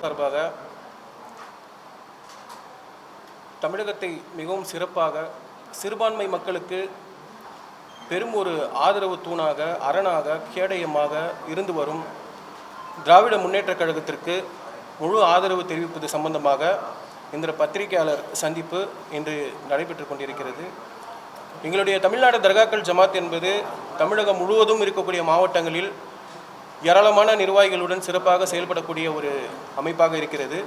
சார்பாக தமிழகத்தை மிகவும் சிறப்பாக சிறுபான்மை மக்களுக்கு பெரும் ஒரு ஆதரவு தூணாக அரணாக கேடயமாக இருந்து வரும் திராவிட முன்னேற்றக் கழகத்திற்கு முழு ஆதரவு தெரிவிப்பது சம்பந்தமாக இந்த பத்திரிகையாளர் சந்திப்பு இன்று நடைபெற்று கொண்டிருக்கிறது. எங்களுடைய தமிழ்நாடு தர்காக்கள் ஜமாத் என்பது தமிழகம் முழுவதும் இருக்கக்கூடிய மாவட்டங்களில் ஏராளமான நிர்வாகிகளுடன் சிறப்பாக செயல்படக்கூடிய ஒரு அமைப்பாக இருக்கிறது.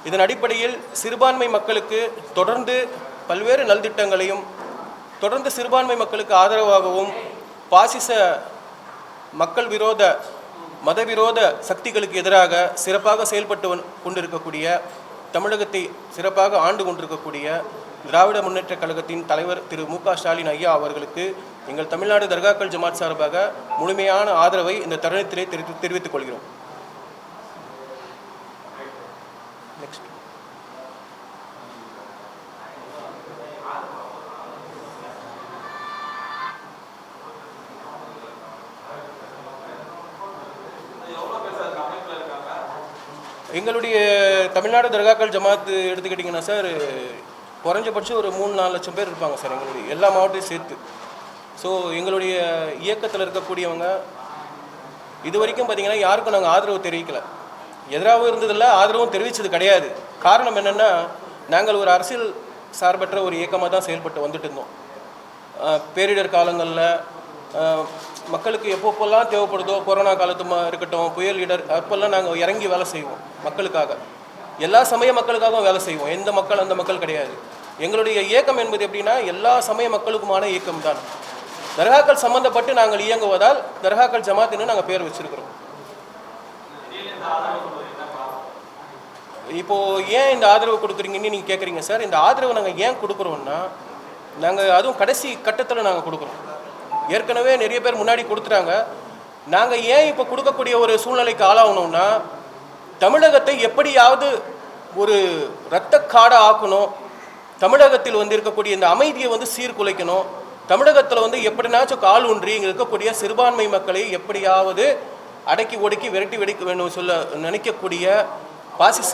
இதன் அடிப்படையில் சிறுபான்மை மக்களுக்கு தொடர்ந்து பல்வேறு நல்திட்டங்களையும் தொடர்ந்து சிறுபான்மை மக்களுக்கு ஆதரவாகவும் பாசிச மக்கள் விரோத மதவிரோத சக்திகளுக்கு எதிராக சிறப்பாக செயல்பட்டு கொண்டிருக்கக்கூடிய தமிழகத்தை சிறப்பாக ஆண்டு கொண்டிருக்கக்கூடிய திராவிட முன்னேற்றக் கழகத்தின் தலைவர் திரு மு.க. ஸ்டாலின் ஐயா அவர்களுக்கு எங்கள் தமிழ்நாடு தர்காக்கள் ஜமாத் சார்பாக முழுமையான ஆதரவை இந்த தருணத்திலே தெரிவித்துக் கொள்கிறோம். நெக்ஸ்ட் எங்களுடைய தமிழ்நாடு தர்காக்கள் ஜமாத் எடுத்துக்கிட்டிங்கன்னா சார், குறைஞ்சபட்சம் ஒரு 3-4 லட்சம் பேர் இருப்பாங்க சார், எங்களுடைய எல்லா மாவட்டத்தையும் சேர்த்து. ஸோ எங்களுடைய இயக்கத்தில் இருக்கக்கூடியவங்க இது வரைக்கும் பார்த்திங்கன்னா யாருக்கும் நாங்கள் ஆதரவு தெரிவிக்கலை, எதிராகவும் இருந்ததில்லை, ஆதரவும் தெரிவித்தது கிடையாது. காரணம் என்னென்னா, நாங்கள் ஒரு அரசியல் சார்பற்ற ஒரு இயக்கமாக தான் செயல்பட்டு வந்துட்டு இருந்தோம். பேரிடர் காலங்களில் மக்களுக்கு எப்பப்பெல்லாம் தேவைப்படுதோ, கொரோனா காலத்து இருக்கட்டும், புயல் இடர், அப்போல்லாம் நாங்கள் இறங்கி வேலை செய்வோம் மக்களுக்காக. எல்லா சமய மக்களுக்காகவும் வேலை செய்வோம். எந்த மக்கள் அந்த மக்கள் கிடையாது. எங்களுடைய இயக்கம் என்பது எப்படின்னா எல்லா சமய மக்களுக்குமான இயக்கம் தான். தர்காக்கள் சம்பந்தப்பட்டு நாங்கள் இயங்குவதால் தர்காக்கள் ஜமாத்னு நாங்கள் பேர் வச்சிருக்கிறோம். இப்போது ஏன் இந்த ஆதரவு கொடுக்குறீங்கன்னு நீங்கள் கேட்குறீங்க சார். இந்த ஆதரவு நாங்கள் ஏன் கொடுக்குறோன்னா, நாங்கள் அதுவும் கடைசி கட்டத்தில் நாங்கள் கொடுக்குறோம். ஏற்கனவே நிறைய பேர் முன்னாடி கொடுத்துட்டாங்க. நாங்கள் ஏன் இப்போ கொடுக்கக்கூடிய ஒரு சூழ்நிலைக்கு ஆளாகணும்னா, தமிழகத்தை எப்படியாவது ஒரு இரத்தக்காடை ஆக்கணும், தமிழகத்தில் இருக்கக்கூடிய இந்த அமைதியை சீர்குலைக்கணும், தமிழகத்தில் எப்படினாச்சும் கால் ஊன்றி இங்கே இருக்கக்கூடிய சிறுபான்மை மக்களை எப்படியாவது அடக்கி ஒடுக்கி விரட்டி வெடிக்க வேண்டும் சொல்ல நினைக்கக்கூடிய பாசிச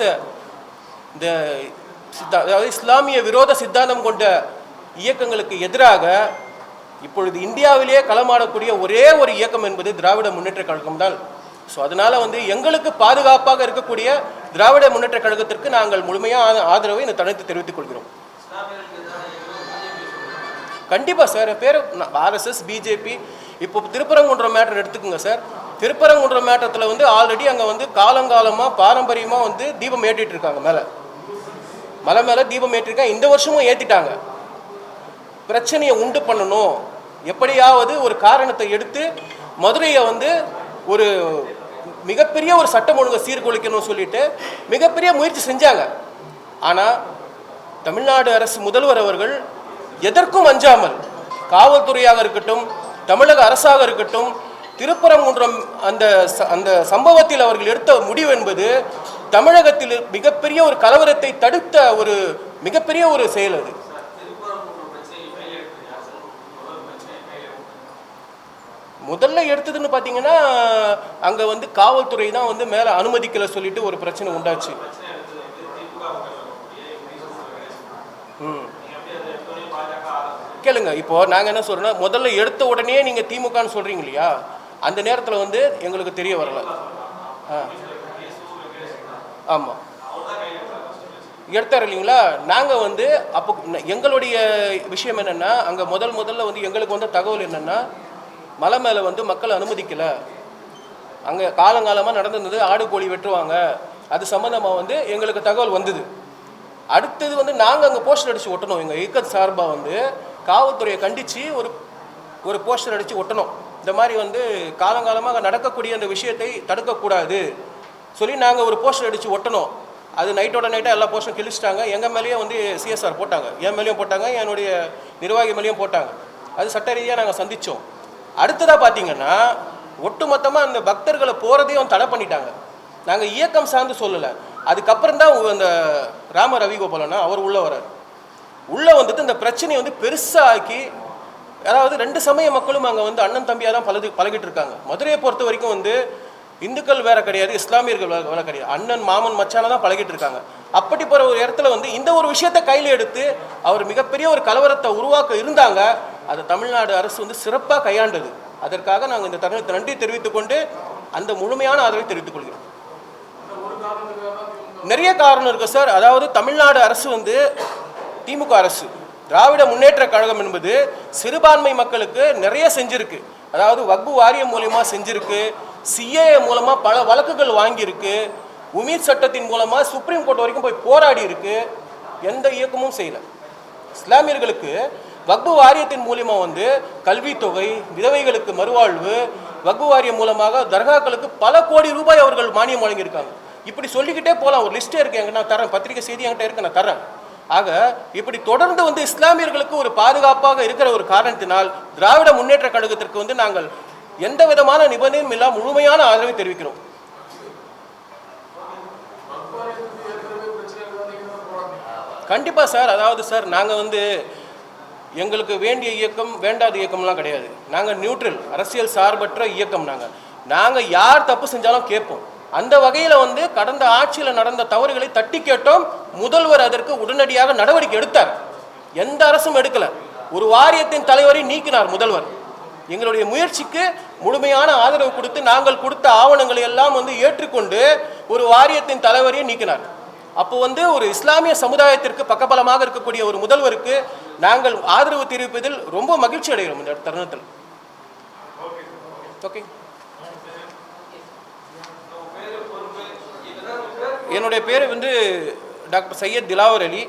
இந்த அதாவது இஸ்லாமிய விரோத சித்தாந்தம் கொண்ட இயக்கங்களுக்கு எதிராக இப்பொழுது இந்தியாவிலேயே களமாடக்கூடிய ஒரே ஒரு இயக்கம் என்பது திராவிட முன்னேற்ற கழகம் தான். ஸோ அதனால் எங்களுக்கு பாதுகாப்பாக இருக்கக்கூடிய திராவிட முன்னேற்ற கழகத்திற்கு நாங்கள் முழுமையாக ஆதரவை இந்த தருணத்தை தெரிவித்துக் கொள்கிறோம். கண்டிப்பாக சார், பேர் ஆர்எஸ்எஸ், பிஜேபி. இப்போ திருப்பரங்குன்றம் மேட்டர் எடுத்துக்கோங்க சார். திருப்பரங்குன்றம் மேட்டத்தில் ஆல்ரெடி அங்கே காலங்காலமாக பாரம்பரியமாக தீபம் ஏற்றிட்டு இருக்காங்க. மலை மேலே தீபம் ஏற்றிருக்காங்க. இந்த வருஷமும் ஏற்றிட்டாங்க. பிரச்சனையை உண்டு பண்ணணும், எப்படியாவது ஒரு காரணத்தை எடுத்து மதுரையை ஒரு மிகப்பெரிய ஒரு சட்டம் ஒழுங்கை சீர்குலைக்கணும்னு சொல்லிட்டு மிகப்பெரிய முயற்சி செஞ்சாங்க. ஆனால் தமிழ்நாடு அரசு முதல்வர் அவர்கள் எதற்கும் அஞ்சாமல், காவல்துறையாக இருக்கட்டும், தமிழக அரசாக இருக்கட்டும், திருப்பரங்குன்றம் அந்த அந்த சம்பவத்தில் அவர்கள் எடுத்த முடிவு என்பது தமிழகத்தில் மிகப்பெரிய ஒரு கலவரத்தை தடுத்த ஒரு மிகப்பெரிய ஒரு செயல். அது முதல்ல எடுத்ததுன்னு பார்த்தீங்கன்னா, அங்கே காவல்துறை தான் மேலே அனுமதிக்கலை சொல்லிட்டு ஒரு பிரச்சனை உண்டாச்சு. கேளுங்க, இப்போது நாங்கள் என்ன சொல்கிறோன்னா, முதல்ல எடுத்த உடனே நீங்கள் திமுகன்னு சொல்கிறீங்க இல்லையா, அந்த நேரத்தில் எங்களுக்கு தெரிய வரல. ஆமாம், எடுத்தார் இல்லைங்களா. நாங்கள் அப்போ எங்களுடைய விஷயம் என்னென்னா, அங்கே முதல்ல எங்களுக்கு தகவல் என்னென்னா, மலை மேலே மக்கள் அனுமதிக்கலை, அங்கே காலங்காலமாக நடந்திருந்தது, ஆடு கோழி வெட்டுவாங்க, அது சம்மந்தமாக எங்களுக்கு தகவல் வந்தது. அடுத்தது நாங்கள் அங்கே போஸ்டர் அடித்து ஒட்டணும். எங்கள் இயக்கத் சார்பாக காவல்துறையை கண்டித்து ஒரு போஸ்டர் அடித்து ஒட்டணும். இந்த மாதிரி காலங்காலமாக நடக்கக்கூடிய அந்த விஷயத்தை தடுக்கக்கூடாது சொல்லி நாங்கள் ஒரு போஸ்டர் அடித்து ஒட்டணும். அது நைட்டோட நைட்டாக எல்லா போஸ்டரும் கிழிச்சிட்டாங்க. எங்கள் மேலேயே சிஎஸ்ஆர் போட்டாங்க, என் மேலேயும் போட்டாங்க, என்னுடைய நிர்வாகி மேலேயும் போட்டாங்க. அது சட்ட ரீதியாக நாங்கள் சந்தித்தோம். அடுத்ததாக பார்த்தீங்கன்னா, ஒட்டுமொத்தமாக அந்த பக்தர்களை போகிறதையும் தடை பண்ணிட்டாங்க. நாங்கள் இயக்கம் சார்ந்து சொல்லலை. அதுக்கப்புறம் தான் அந்த ராம ரவிகோபாலனா அவர் உள்ளே வரார். உள்ளே இந்த பிரச்சனையை பெருசாக ஆக்கி அதாவது ரெண்டு சமய மக்களும் அங்கே வந்து அண்ணன் தம்பியாக தான் பழகிட்டு இருக்காங்க. மதுரையை பொறுத்த வரைக்கும் வந்து இந்துக்கள் வேற கிடையாது, இஸ்லாமியர்கள் வேற கிடையாது, அண்ணன் மாமன் மச்சான தான் பழகிட்டு இருக்காங்க. அப்படி போகிற ஒரு இடத்துல வந்து இந்த ஒரு விஷயத்தை கையில் எடுத்து அவர் மிகப்பெரிய ஒரு கலவரத்தை உருவாக்க இருந்தாங்க. அதை தமிழ்நாடு அரசு வந்து சிறப்பாக கையாண்டது. அதற்காக நாங்கள் இந்த தருணத்தை நன்றி தெரிவித்துக் கொண்டு அந்த முழுமையான ஆதரவை தெரிவித்துக் கொள்கிறோம். நிறைய காரணம் இருக்கு சார். அதாவது தமிழ்நாடு அரசு வந்து திமுக அரசு, திராவிட முன்னேற்ற கழகம் என்பது சிறுபான்மை மக்களுக்கு நிறைய செஞ்சிருக்கு. அதாவது வக்பு வாரியம் மூலமா செஞ்சிருக்கு, சிஏஏ மூலமா பல வழக்குகள் வாங்கியிருக்கு, உமீத் சட்டத்தின் மூலமா சுப்ரீம் கோர்ட் வரைக்கும் போய் போராடி இருக்கு. எந்த இயக்கமும் செய்யல. இஸ்லாமியர்களுக்கு வக்பு வாரியத்தின் மூலமா வந்து கல்வித்தொகை, விதவைகளுக்கு மறுவாழ்வு, வக்பு வாரியம் மூலமாக தர்காக்களுக்கு பல கோடி ரூபாய் அவர்கள் மானியம் வழங்கியிருக்காங்க. இப்படி சொல்லிக்கிட்டே போகலாம். ஒரு லிஸ்டே இருக்கு, எங்க நான் தரேன், பத்திரிகை செய்தி என்கிட்ட இருக்கு, நான் தரேன். ஆக இப்படி தொடர்ந்து வந்து இஸ்லாமியர்களுக்கு ஒரு பாதுகாப்பாக இருக்கிற ஒரு காரணத்தினால் திராவிட முன்னேற்ற கழகத்திற்கு வந்து நாங்கள் எந்த விதமான நிபந்தனையும் இல்லாமல் முழுமையான ஆதரவை தெரிவிக்கிறோம். கண்டிப்பா சார். அதாவது சார், நாங்கள் வந்து எங்களுக்கு வேண்டிய இயக்கம் வேண்டாத இயக்கம்லாம் கிடையாது. நாங்கள் நியூட்ரல், அரசியல் சார்பற்ற இயக்கம். நாங்கள் யார் தப்பு செஞ்சாலும் கேட்போம். அந்த வகையில் வந்து கடந்த ஆட்சியில் நடந்த தவறுகளை தட்டி கேட்டோம். முதல்வர் அதற்கு உடனடியாக நடவடிக்கை எடுத்தார். எந்த அரசும் எடுக்கல. ஒரு வாரியத்தின் தலைவரை நீக்கினார் முதல்வர். எங்களுடைய முயற்சிக்கு முழுமையான ஆதரவு கொடுத்து நாங்கள் கொடுத்த ஆவணங்களை எல்லாம் வந்து ஏற்றுக்கொண்டு ஒரு வாரியத்தின் தலைவரையை நீக்கினார். அப்போ வந்து ஒரு இஸ்லாமிய சமுதாயத்திற்கு பக்கபலமாக இருக்கக்கூடிய ஒரு முதல்வருக்கு நாங்கள் ஆதரவு தெரிவிப்பதில் ரொம்ப மகிழ்ச்சி அடைகிறோம் இந்த தருணத்தில். ஓகே, என்னுடைய பேர் வந்து டாக்டர் சையத் திலாவர் அலி.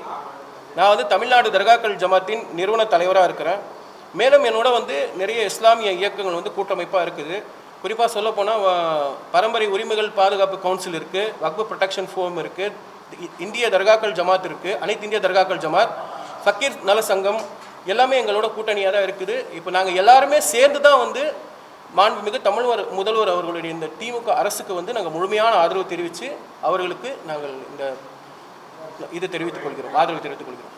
நான் வந்து தமிழ்நாடு தர்காக்கள் ஜமாத்தின் நிறுவன தலைவராக இருக்கிறேன். மேலும் என்னோட வந்து நிறைய இஸ்லாமிய இயக்கங்கள் வந்து கூட்டமைப்பாக இருக்குது. குறிப்பாக சொல்லப்போனால் பரம்பரை உரிமைகள் பாதுகாப்பு கவுன்சில் இருக்குது, வக்பு ப்ரொடெக்ஷன் ஃபோரம் இருக்குது, இந்திய தர்காக்கள் ஜமாத் இருக்குது, அனைத்து இந்திய தர்காக்கள் ஜமாத், ஃபக்கீர் நல சங்கம், எல்லாமே எங்களோட கூட்டணியாக தான் இருக்குது. இப்போ நாங்கள் எல்லாருமே சேர்ந்து தான் வந்து மாண்புமிகு முதல்வர் அவர்களுடைய இந்த திமுக அரசுக்கு வந்து நாங்கள் முழுமையான ஆதரவு தெரிவித்து அவர்களுக்கு நாங்கள் இந்த இது தெரிவித்துக் கொள்கிறோம், ஆதரவு தெரிவித்துக் கொள்கிறோம்.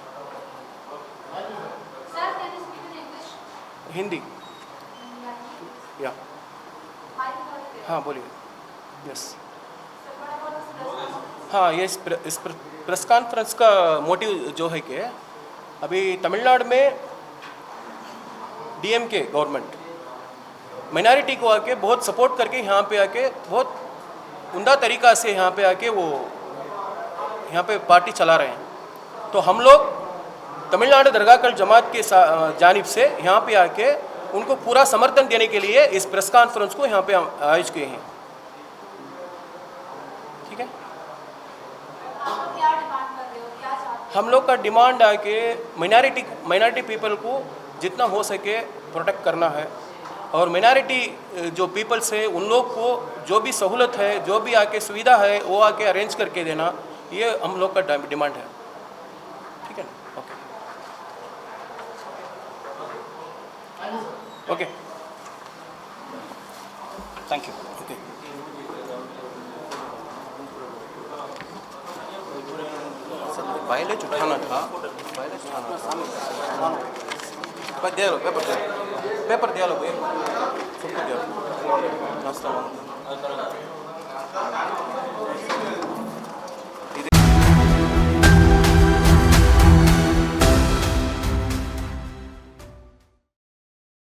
हिंदी या हाँ बोलिए. यस हाँ, ये इस प्रेस कॉन्फ्रेंस का मोटिव जो है कि अभी तमिलनाडु में डीएमके गवर्नमेंट माइनॉरिटी को आके बहुत सपोर्ट करके यहाँ पे आके बहुत उम्दा तरीक़ा से यहाँ पे आके वो यहाँ पे पार्टी चला रहे हैं. तो हम लोग तमिलनाडु दरगाह जमात के जानिब से यहाँ पे आके उनको पूरा समर्थन देने के लिए इस प्रेस कॉन्फ्रेंस को यहाँ पे आयोजित किए हैं. ठीक है, हम लोग का डिमांड आके माइनॉरिटी पीपल को जितना हो सके प्रोटेक्ट करना है और माइनॉरिटी जो पीपल्स है उन लोग को जो भी सहूलत है, जो भी आके सुविधा है वो आके अरेंज करके देना, ये हम लोग का डिमांड है. ठीक है ना? Okay okay, thank you. Okay, violet उठाना था, वायलेट उठाना पर दे लो, पेपर दे लो, सबको दे लो, नाश्ता